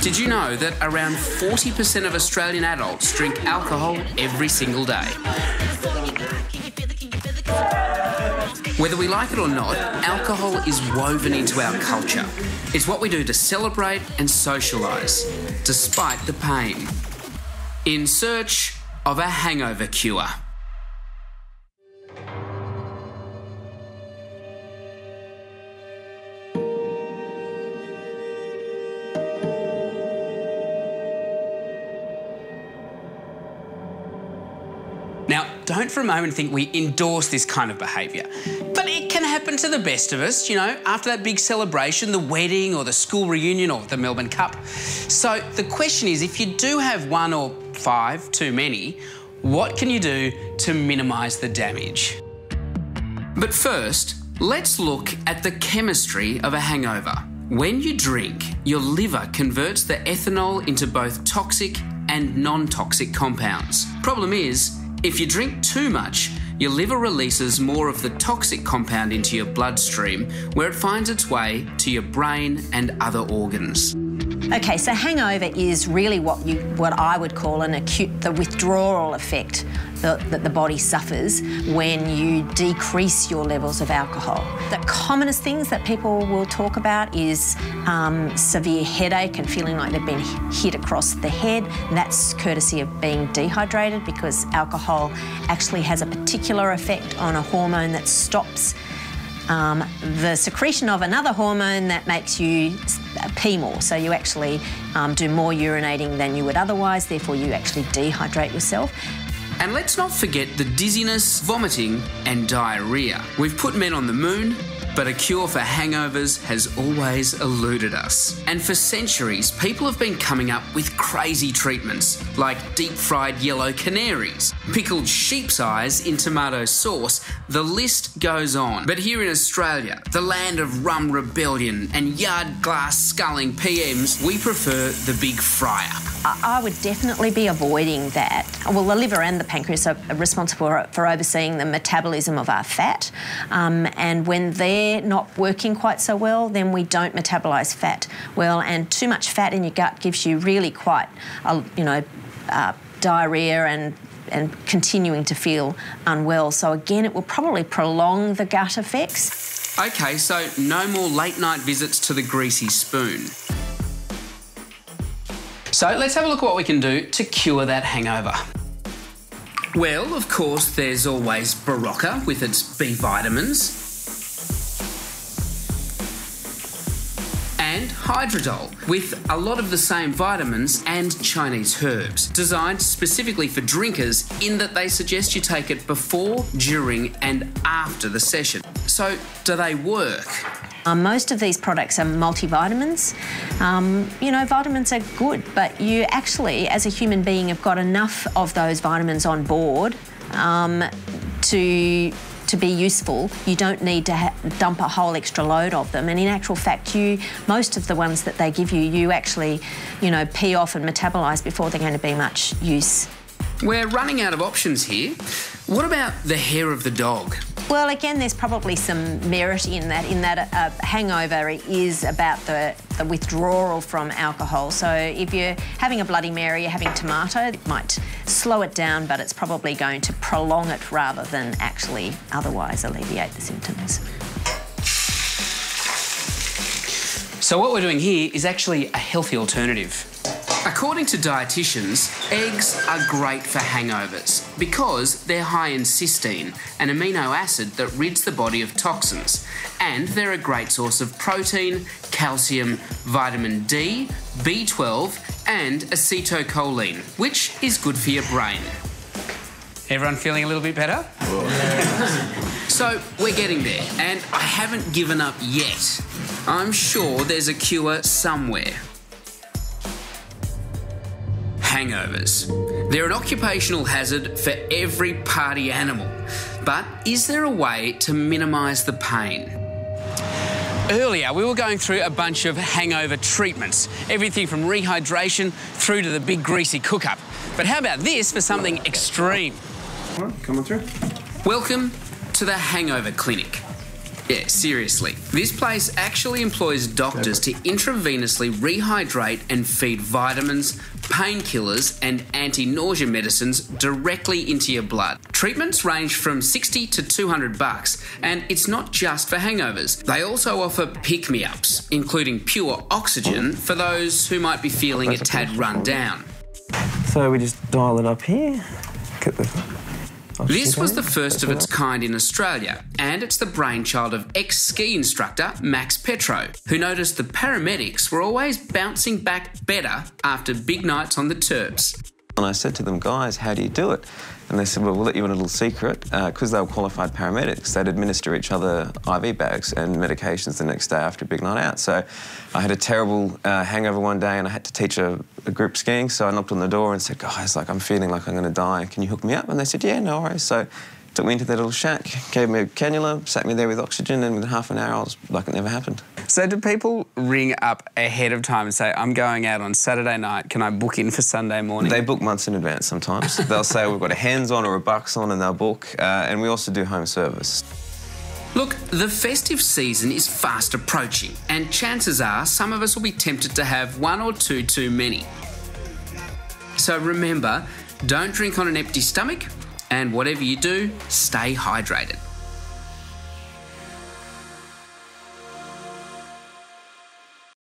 Did you know that around 40% of Australian adults drink alcohol every single day? Whether we like it or not, alcohol is woven into our culture. It's what we do to celebrate and socialise, despite the pain. In search of a hangover cure. Now, don't for a moment think we endorse this kind of behaviour, but it can happen to the best of us, you know, after that big celebration, the wedding or the school reunion or the Melbourne Cup. So the question is, if you do have one or five too many, what can you do to minimise the damage? But first, let's look at the chemistry of a hangover. When you drink, your liver converts the ethanol into both toxic and non-toxic compounds. Problem is, if you drink too much, your liver releases more of the toxic compound into your bloodstream, where it finds its way to your brain and other organs. Okay, so hangover is really what I would call the withdrawal effect that the body suffers when you decrease your levels of alcohol. The commonest things that people will talk about is severe headache and feeling like they've been hit across the head. And that's courtesy of being dehydrated, because alcohol actually has a particular effect on a hormone that stops the secretion of another hormone that makes you pee more. So you actually do more urinating than you would otherwise, therefore you actually dehydrate yourself. And let's not forget the dizziness, vomiting and diarrhoea. We've put men on the moon, but a cure for hangovers has always eluded us. And for centuries, people have been coming up with crazy treatments, like deep-fried yellow canaries, pickled sheep's eyes in tomato sauce. The list goes on. But here in Australia, the land of rum rebellion and yard glass sculling PMs, we prefer the big fry-up. I would definitely be avoiding that. Well, the liver and the pancreas are responsible for overseeing the metabolism of our fat, and when they're not working quite so well, then we don't metabolise fat well, and too much fat in your gut gives you really quite, diarrhoea and continuing to feel unwell. So again, it will probably prolong the gut effects. Okay, so no more late night visits to the greasy spoon. So let's have a look at what we can do to cure that hangover. Well, of course, there's always Barocca with its B vitamins, and Hydrodol with a lot of the same vitamins and Chinese herbs, designed specifically for drinkers in that they suggest you take it before, during and after the session. So, do they work? Most of these products are multivitamins. Vitamins are good, but you actually, as a human being, have got enough of those vitamins on board to be useful. You don't need to dump a whole extra load of them. And in actual fact, most of the ones that they give you, you actually, pee off and metabolise before they're going to be much use. We're running out of options here. What about the hair of the dog? Well, again, there's probably some merit in that a hangover is about the withdrawal from alcohol. So if you're having a Bloody Mary, you're having tomato, it might slow it down, but it's probably going to prolong it rather than actually otherwise alleviate the symptoms. So what we're doing here is actually a healthy alternative. According to dietitians, eggs are great for hangovers because they're high in cysteine, an amino acid that rids the body of toxins, and they're a great source of protein, calcium, vitamin D, B12 and acetylcholine, which is good for your brain. Everyone feeling a little bit better? So we're getting there, and I haven't given up yet. I'm sure there's a cure somewhere. Hangovers. They're an occupational hazard for every party animal. But is there a way to minimise the pain? Earlier, we were going through a bunch of hangover treatments. Everything from rehydration through to the big greasy cook-up. But how about this for something extreme? Come on through. Welcome to the Hangover Clinic. Yeah, seriously. This place actually employs doctors to intravenously rehydrate and feed vitamins, painkillers and anti-nausea medicines directly into your blood. Treatments range from $60 to $200, and it's not just for hangovers. They also offer pick-me-ups, including pure oxygen for those who might be feeling a tad run down. So we just dial it up here. This was the first of its kind in Australia, and it's the brainchild of ex-ski instructor Max Petro, who noticed the paramedics were always bouncing back better after big nights on the Terps. And I said to them, guys, how do you do it? And they said, well, we'll let you in a little secret. Because they were qualified paramedics, they'd administer each other IV bags and medications the next day after a big night out. So I had a terrible hangover one day and I had to teach a group skiing, so I knocked on the door and said, guys, like, I'm feeling like I'm going to die. Can you hook me up? And they said, yeah, no worries. So took me into their little shack, gave me a cannula, sat me there with oxygen, and within half an hour I was like it never happened. So do people ring up ahead of time and say, I'm going out on Saturday night, can I book in for Sunday morning? They book months in advance sometimes. They'll say we've got a hands-on or a bucks-on and they'll book, and we also do home service. Look, the festive season is fast approaching, and chances are some of us will be tempted to have one or two too many. So remember, don't drink on an empty stomach, and whatever you do, stay hydrated.